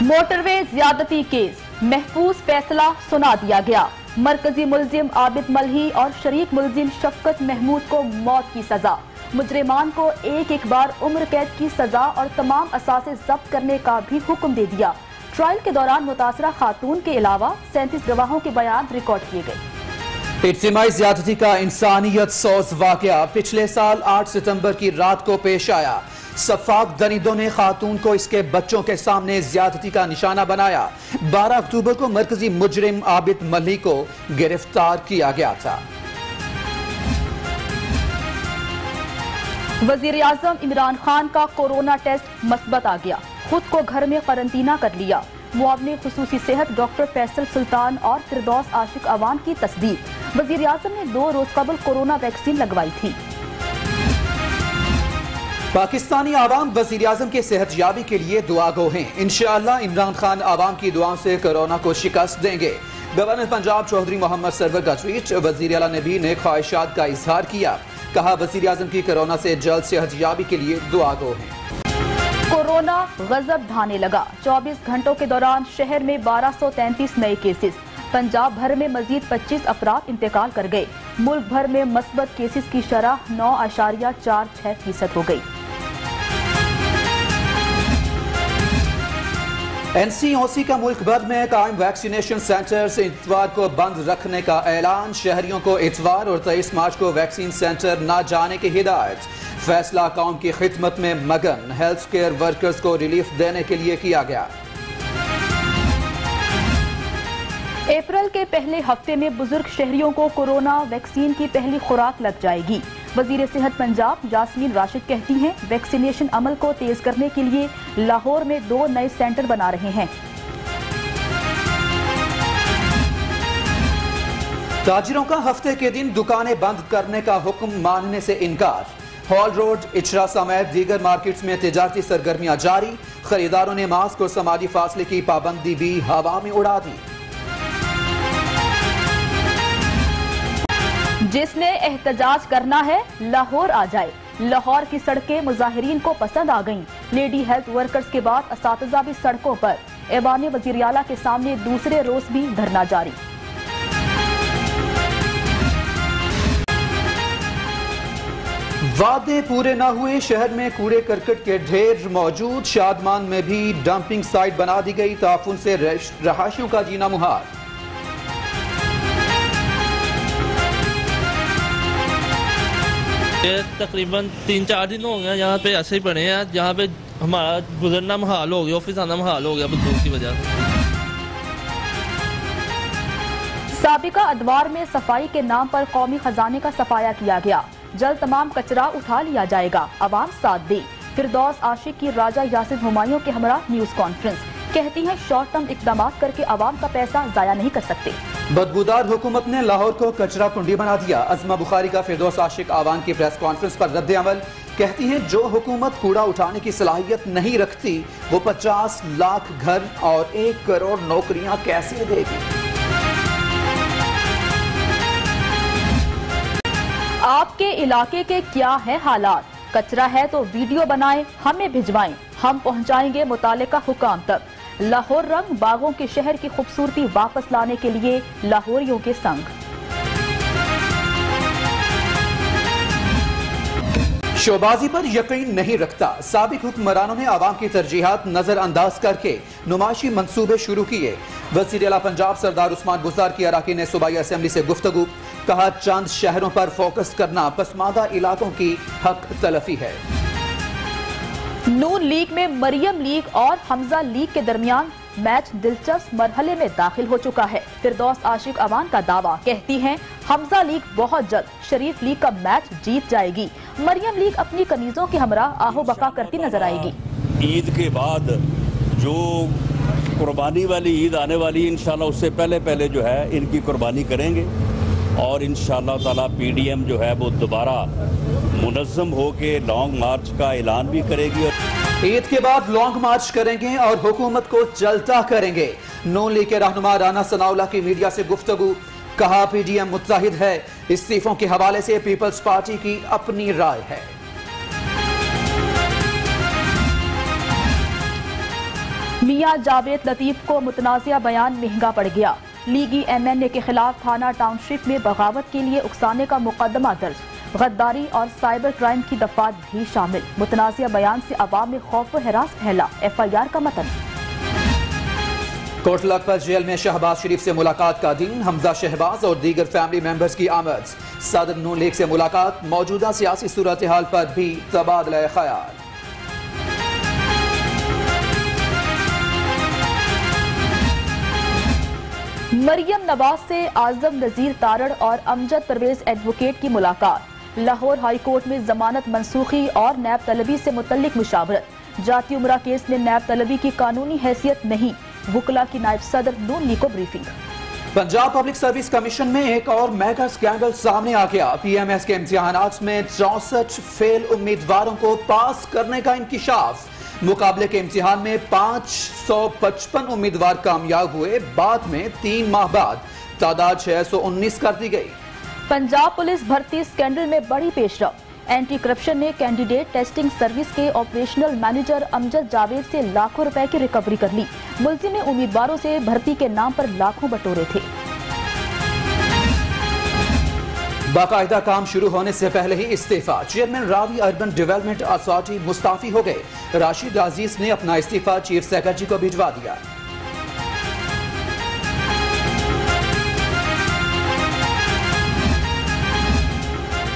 Motorway ज्यादती case महफूज फैसला सुना दिया गया। मरकजी मुलजिम आबिद मलही और शरीक मुलजिम शफकत महमूद को मौत की सजा। मुजरिमान को एक बार उम्र कैद की सजा और तमाम असासे जब्त करने का भी हुक्म दे दिया। ट्रायल के दौरान मुतासरा खातून के अलावा 37 गवाहों के बयान रिकॉर्ड किए गए। इज्तिमाई ज्यादती का इंसानियत सोज वाकया पिछले साल 8 सितंबर की रात को पेश आया। सफाक दरिंदों ने खातून को इसके बच्चों के सामने ज्यादती का निशाना बनाया। 12 अक्टूबर को मरकजी मुजरिम आबिद मलही को गिरफ्तार किया गया था। वजीर आजम इमरान खान का कोरोना टेस्ट मस्बत आ गया। खुद को घर में क्वारंटीना कर लिया। मुआवने खुसूसी सेहत डॉक्टर फैसल सुल्तान और फिरदौस आशिक अवान की तस्दीक। वजीर आजम ने 2 रोज कबल कोरोना वैक्सीन लगवाई थी। पाकिस्तानी आवाम वजीर आजम के सेहतयाबी के लिए दुआ गो हैं। इंशाअल्लाह इमरान खान आवाम की दुआओं से कोरोना को शिकस्त देंगे। गवर्नर पंजाब चौधरी मोहम्मद सरवर का ट्वीट। वजीर आला नबी ने ख्वाहिशात का इजहार किया। कहा वजीर आजम की कोरोना से जल्द सेहतयाबी के लिए दुआ गो हैं। कोरोना गजब ढाने लगा। 24 घंटों के दौरान शहर में 1233 नए केसेस। पंजाब भर में मजीद 25 अफराद इंतकाल कर गए। मुल्क भर में मस्बत केसेस की शरह 9.46% हो गई। एनसीओसी का मुल्क भर में कायम वैक्सीनेशन सेंटर से इतवार को बंद रखने का ऐलान। शहरियों को इतवार और 23 मार्च को वैक्सीन सेंटर न जाने की हिदायत। फैसला कौम की खिदमत में मगन हेल्थ केयर वर्कर्स को रिलीफ देने के लिए किया गया। अप्रैल के पहले हफ्ते में बुजुर्ग शहरियों को कोरोना वैक्सीन की पहली खुराक लग जाएगी। वजीर सेहत पंजाब जासमीन राशिद कहती हैं वैक्सीनेशन अमल को तेज करने के लिए लाहौर में 2 नए सेंटर बना रहे हैं। ताजिरों का हफ्ते के दिन दुकानें बंद करने का हुक्म मानने से इनकार। हॉल रोड इचरा समेत दीगर मार्केट्स में तिजारती सरगर्मियां जारी। खरीदारों ने मास्क और समाजी फासले की पाबंदी भी हवा में उड़ा दी। जिसने एहतजाज करना है लाहौर आ जाए। लाहौर की सड़कें मुजाहिरीन को पसंद आ गईं। लेडी हेल्थ वर्कर्स के बाद असातिज़ा भी सड़कों पर। ऐवान वज़ीर आला के सामने दूसरे रोज भी धरना जारी। वादे पूरे न हुए। शहर में कूड़े करकट के ढेर मौजूद। शादमान में भी डंपिंग साइट बना दी गई। ताफुन से रहायशियों का जीना मुहाल। तकरीबन 3-4 दिन हो गया यहाँ पे ऐसे ही पड़े हैं, जहाँ पे हमारा गुजरना महाल हो गया, ऑफिस आना महाल हो गया बदबू की वजह से। साबिका अदवार में सफाई के नाम पर कौमी खजाने का सफाया किया गया। जल्द तमाम कचरा उठा लिया जाएगा। अवाम साथ दे। फिरदौस आशिक की राजा यासिर हुमायूं के हमरा न्यूज कॉन्फ्रेंस। कहती हैं शॉर्ट टर्म इकदाम करके अवाम का पैसा जाया नहीं कर सकते। बदबूदार हुकूमत ने लाहौर को कचरा कुंडी बना दिया। अज़मा बुखारी का फिरदौस आशिक आवान की प्रेस कॉन्फ्रेंस पर रद्द अमल। कहती हैं जो हुकूमत कूड़ा उठाने की सलाहियत नहीं रखती वो 50 लाख घर और 1 करोड़ नौकरियां कैसे देगी। आपके इलाके के क्या है हालात? कचरा है तो वीडियो बनाएं, हमें भिजवाएं, हम पहुंचाएंगे मुतालिका हुकाम तक। लाहौर रंग बागों के शहर की खूबसूरती वापस लाने के लिए लाहौरियों के संग। शोबाजी पर यकीन नहीं रखता। साबिक हुक्मरानों ने आवाम की तरजीहात नजरअंदाज करके नुमाइशी मंसूबे शुरू किए। वज़ीर आला पंजाब सरदार उस्मान बुज़दार की अराकीन ने सूबाई असेंबली से गुफ्तगू। कहा चंद शहरों पर फोकस करना पसमानदा इलाकों की हक तलफी है। नून लीग में मरियम लीग और हमजा लीग के दरमियान मैच दिलचस्प मरहले में दाखिल हो चुका है। फिरदौस आशिक अवान का दावा। कहती हैं हमजा लीग बहुत जल्द शरीफ लीग का मैच जीत जाएगी। मरियम लीग अपनी कनीजों के हमरा आहो बका करती नजर आएगी। ईद के बाद जो कुर्बानी वाली ईद आने वाली इंशाल्लाह उससे पहले जो है इनकी कुर्बानी करेंगे और इंशाल्लाह ताला पीडीएम जो है वो दोबारा मुनज़्ज़म होके लॉन्ग मार्च का ऐलान भी करेगी। ईद के बाद लॉन्ग मार्च करेंगे और हुकूमत को चलता करेंगे। नून लीग के रहनुमा राना सनाउल्लाह की मीडिया से गुफ्तगू। कहा पीडीएम मुत्तहिद है। इस्तीफों के हवाले से पीपल्स पार्टी की अपनी राय है। मियां जावेद लतीफ को मुतनाज़िया बयान महंगा पड़ गया। लीगी MNA के खिलाफ थाना टाउनशिप में बगावत के लिए उकसाने का मुकदमा दर्ज। गद्दारी और साइबर क्राइम की दफात भी शामिल। मुतनाज़िया बयान से अवाम में खौफ व हरास फैला। FIR का मतन। कोट लखपत जेल में शहबाज शरीफ से मुलाकात का दिन। हमजा शहबाज और दीगर फैमिली मेंबर्स की आमद। सदर नून लीग से मुलाकात। मौजूदा सियासी सूरत हाल पर भी तबादला ख्याल। मरियम नवाज से आजम नजीर तारड़ और अमजद परवेज एडवोकेट की मुलाकात। लाहौर हाई कोर्ट में जमानत मनसूखी और नैब तलबी से मुतल्लिक मुशावरत। जाती उमरा केस में नैब तलबी की कानूनी हैसियत नहीं। वुकला की नायब सदर नून लीग को briefing. Punjab public service commission में एक और मेगा स्कैंडल सामने आ गया। PMS के इम्तिहानात में 64 फेल उम्मीदवारों को पास करने का इंकिशाफ। मुकाबले के इम्तिहान में 555 उम्मीदवार कामयाब हुए। बाद में 3 माह बाद तादाद 619 कर दी गई। पंजाब पुलिस भर्ती स्कैंडल में बड़ी पेशरफ। एंटी करप्शन ने कैंडिडेट टेस्टिंग सर्विस के ऑपरेशनल मैनेजर अमजद जावेद से लाखों रुपए की रिकवरी कर ली। मुल्जिम ने उम्मीदवारों से भर्ती के नाम पर लाखों बटोरे थे। बाकायदा काम शुरू होने से पहले ही इस्तीफा। Chairman Ravi urban development authority Mustafi हो गए। राशिद अजीज ने अपना इस्तीफा चीफ सेक्रेटरी को भिजवा दिया।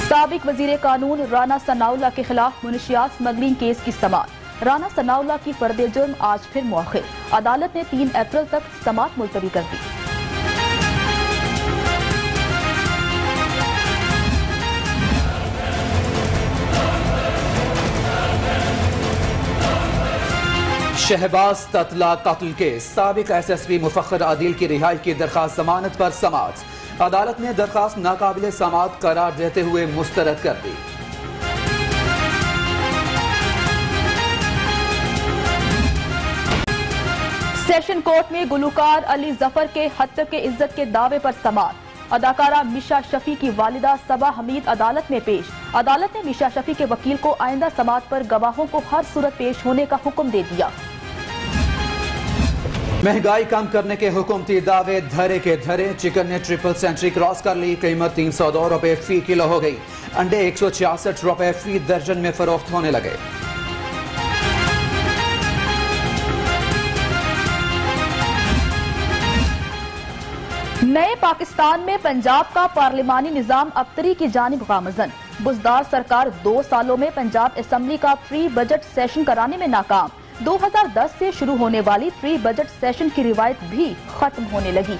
साबिक वजीर कानून राना सनाउल्लाह के खिलाफ मुनशियात स्मगलिंग केस की समाअत। राना सनाउल्लाह की फर्द जुर्म आज फिर मुअख्खर। अदालत ने 3 अप्रैल तक समाअत मुलतवी कर दी। शहबाज ततला कत्ल केस। साबिक SSP मुफख्खर आदिल की रिहाई की दरखास्त जमानत पर समाअत। अदालत ने दरखास्त नाकाबिले समाअत करार देते हुए मुस्तरद कर दी। सेशन कोर्ट में गुलूकार अली जफर के हत्या के इज्जत के दावे पर समाअत। अदाकारा मिशा शफी की वालिदा सबा हमीद अदालत में पेश। अदालत ने मिशा शफी के वकील को आइंदा समाअत पर गवाहों को हर सूरत पेश होने का हुक्म दे दिया। महंगाई कम करने के हुकूमती दावे धरे के धरे। चिकन ने ट्रिपल सेंचुरी क्रॉस कर ली। कीमत 302 रुपए फी किलो हो गई। अंडे 166 रुपए फी दर्जन में फरोख्त होने लगे। नए पाकिस्तान में पंजाब का पार्लिमानी निजाम अबतरी की जानिब गामजन। बुजदार सरकार 2 सालों में पंजाब असेंबली का प्री बजट सेशन कराने में नाकाम। 2010 से शुरू होने वाली प्री बजट सेशन की रिवायत भी खत्म होने लगी।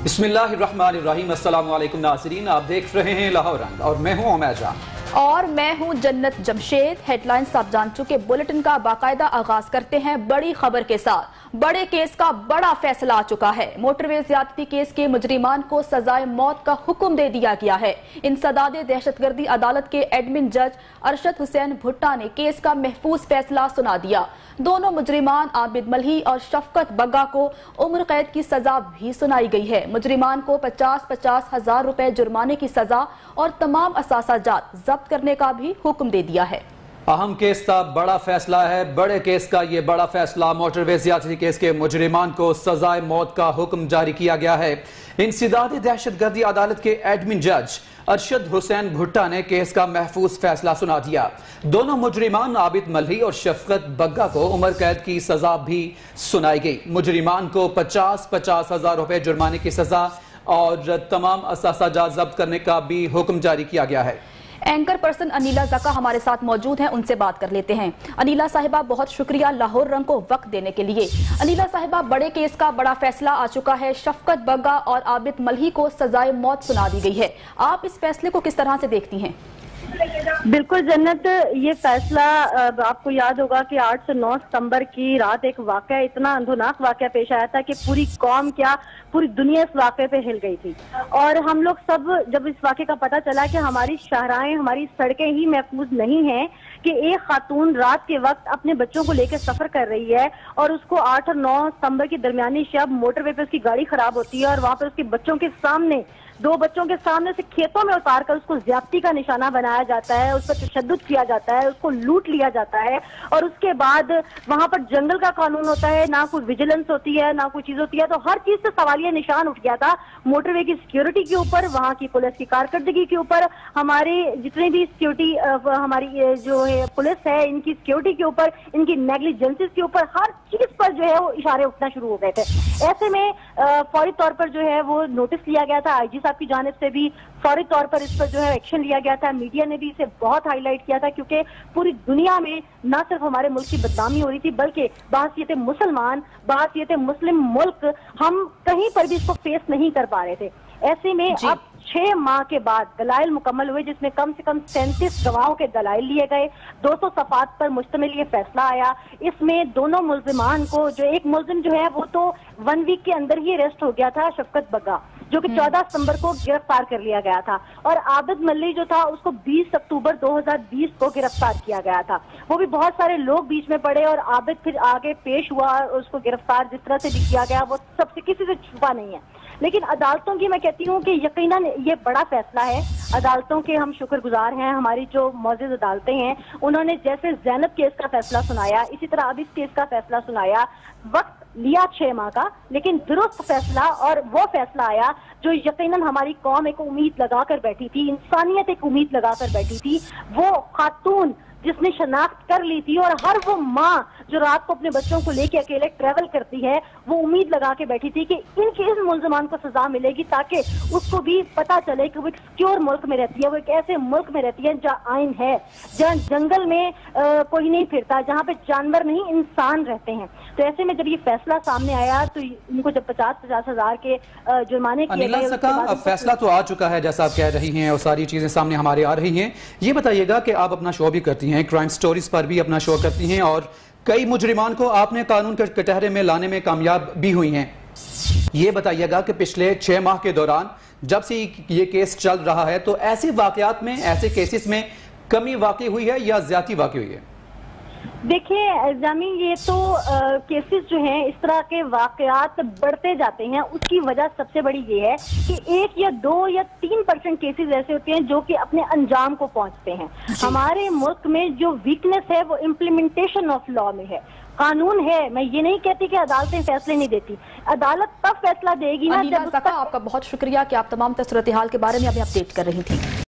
बिस्मिल्लाहिर्रहमानिर्रहीम। अस्सलाम वालेकुम नाज़रीन, आप देख रहे हैं लाहौर रंग और मैं हूं उमैर जान। और मैं हूं जन्नत जमशेद। हेडलाइंस आप जान चुके। बुलेटिन का बाकायदा आगाज करते हैं बड़ी खबर के साथ। बड़े केस का बड़ा फैसला आ चुका है। मोटरवे ज्यादती केस के मुजरिमान को सजाए मौत का हुक्म दे दिया गया है। इंसदाद दहशतगर्दी अदालत के एडमिन जज अरशद हुसैन भुट्टा ने केस का महफूज फैसला सुना दिया। दोनों मुजरिमान आबिद मलही और शफकत बग्गा को उम्र कैद की सजा भी सुनाई गई है। मुजरिमान को 50-50 हजार रुपए जुर्माने की सजा और तमाम असासाजात जब्त करने का भी हुक्म दे दिया है। अहम केस का बड़ा फैसला है। बड़े केस का ये बड़ा फैसला। मोटरवे ज्यादती केस के मुजरिमान को सजाए मौत का हुक्म जारी किया गया है। इंसदाद दहशतगर्दी अदालत के एडमिन जज अरशद हुसैन भुट्टा ने केस का महफूज फैसला सुना दिया। दोनों मुजरिमान आबिद मलही और शफकत बग्गा को उम्र कैद की सजा भी सुनाई गई। मुजरिमान को 50-50 हजार रुपए जुर्माने की सजा और तमाम असासाजात जब्त करने का भी हुक्म जारी किया गया है। एंकर पर्सन अनीला जका हमारे साथ मौजूद हैं, उनसे बात कर लेते हैं। अनीला साहिबा, बहुत शुक्रिया लाहौर रंग को वक्त देने के लिए। अनीला साहिबा, बड़े केस का बड़ा फैसला आ चुका है। शफकत बग्गा और आबिद मलही को सजाए मौत सुना दी गई है। आप इस फैसले को किस तरह से देखती हैं? बिल्कुल जन्नत, ये फैसला आपको याद होगा कि 8 से 9 सितंबर की रात एक वाकया, इतना अंधोनाक वाकया पेश आया था कि पूरी कौम क्या पूरी दुनिया इस वाकये पे हिल गई थी। और हम लोग सब जब इस वाकये का पता चला कि हमारी शाहराएं, हमारी सड़कें ही महफूज नहीं हैं, कि एक खातून रात के वक्त अपने बच्चों को लेकर सफर कर रही है और उसको 8 और 9 सितंबर की दरमियानी शब मोटरवे पे उसकी गाड़ी खराब होती है और वहां पर उसके बच्चों के सामने, 2 बच्चों के सामने से खेतों में उतार कर उसको ज्यादती का निशाना बनाया जाता है, उस पर तशद्दुद किया जाता है, उसको लूट लिया जाता है। और उसके बाद वहां पर जंगल का कानून होता है, ना कोई विजिलेंस होती है, ना कोई चीज होती है। तो हर चीज से सवालिया निशान उठ गया था, मोटरवे की सिक्योरिटी के ऊपर, वहां की पुलिस की कारकर्दगी के ऊपर, हमारे जितने भी सिक्योरिटी हमारी जो है पुलिस है, इनकी सिक्योरिटी के ऊपर, इनकी नेग्लिजेंसेस के ऊपर, हर चीज पर जो है वो इशारे उठना शुरू हो गए थे। ऐसे में फौरी तौर पर जो है वो नोटिस लिया गया था, आईजी साहब की जानिब से भी फौरी तौर पर इस पर जो है एक्शन लिया गया था। मीडिया ने भी इसे बहुत हाईलाइट किया था, क्योंकि पूरी दुनिया में न सिर्फ हमारे मुल्क की बदनामी हो रही थी, बल्कि बहसीयत मुसलमान, बहसीयत मुस्लिम मुल्क, हम कहीं पर भी इसको फेस नहीं कर पा रहे थे। ऐसे में अब 6 माह के बाद दलाइल मुकम्मल हुए, जिसमें कम से कम 37 गवाहों के दलाइल लिए गए, 200 सफात पर मुश्तमिल ये फैसला आया। इसमें दोनों मुल्जिमान को, जो एक मुल्जिम जो है वो तो 1 वीक के अंदर ही अरेस्ट हो गया था, शफकत बग्गा, जो कि 14 सितंबर को गिरफ्तार कर लिया गया था, और आबिद मल्ली जो था उसको 20 अक्टूबर 2020 को गिरफ्तार किया गया था। वो भी बहुत सारे लोग बीच में पड़े और आबिद फिर आगे पेश हुआ और उसको गिरफ्तार जिस तरह से भी किया गया वो सबसे किसी से छुपा नहीं है। लेकिन अदालतों की मैं कहती हूँ कि यकीनन ये बड़ा फैसला है, अदालतों के हम शुक्रगुजार हैं। हमारी जो मौजूद अदालतें हैं उन्होंने जैसे ज़ैनब केस का फैसला सुनाया, इसी तरह अब इस केस का फैसला सुनाया। वक्त लिया 6 माह का, लेकिन दुरुस्त फैसला, और वो फैसला आया जो यकीनन हमारी कौम एक उम्मीद लगाकर बैठी थी, इंसानियत एक उम्मीद लगाकर बैठी थी। वो खातून जिसने शनाख्त कर ली थी, और हर वो माँ जो रात को अपने बच्चों को लेके अकेले ट्रेवल करती है, वो उम्मीद लगा के बैठी थी कि इनके इस मुल्ज़िमान को सजा मिलेगी, ताकि उसको भी पता चले कि वो एक सिक्योर मुल्क में रहती है, वो एक ऐसे मुल्क में रहती है जहाँ आइन है, जहाँ जंगल में कोई नहीं फिरता, जहाँ पे जानवर नहीं इंसान रहते हैं। तो ऐसे में जब ये फैसला सामने आया तो इनको जब 50-50 हजार के जुर्माने किए गए। फैसला तो आ चुका है जैसा आप कह रही हैं, और सारी चीजें सामने हमारे आ रही हैं। ये बताइएगा कि आप अपना शो भी करती हैं, क्राइम स्टोरीज पर भी अपना शो करती हैं, और कई मुजरिमान को आपने कानून के कटहरे में लाने में कामयाब भी हुई हैं। ये बताइएगा कि पिछले 6 माह के दौरान जब से ये केस चल रहा है, तो ऐसे वाकयात में, ऐसे केसेस में कमी वाकई हुई है या ज्यादा वाकई हुई है? देखिए जामी, ये तो केसेस जो हैं, इस तरह के वाकयात बढ़ते जाते हैं। उसकी वजह सबसे बड़ी ये है कि 1 या 2 या 3% केसेस ऐसे होते हैं जो कि अपने अंजाम को पहुंचते हैं। हमारे मुल्क में जो वीकनेस है वो इम्प्लीमेंटेशन ऑफ लॉ में है। कानून है, मैं ये नहीं कहती कि अदालतें फैसले नहीं देती, अदालत तब फैसला देगी ना जब। आपका बहुत शुक्रिया कि आप तमाम सूरत हाल के बारे में अभी अपडेट कर रही थी।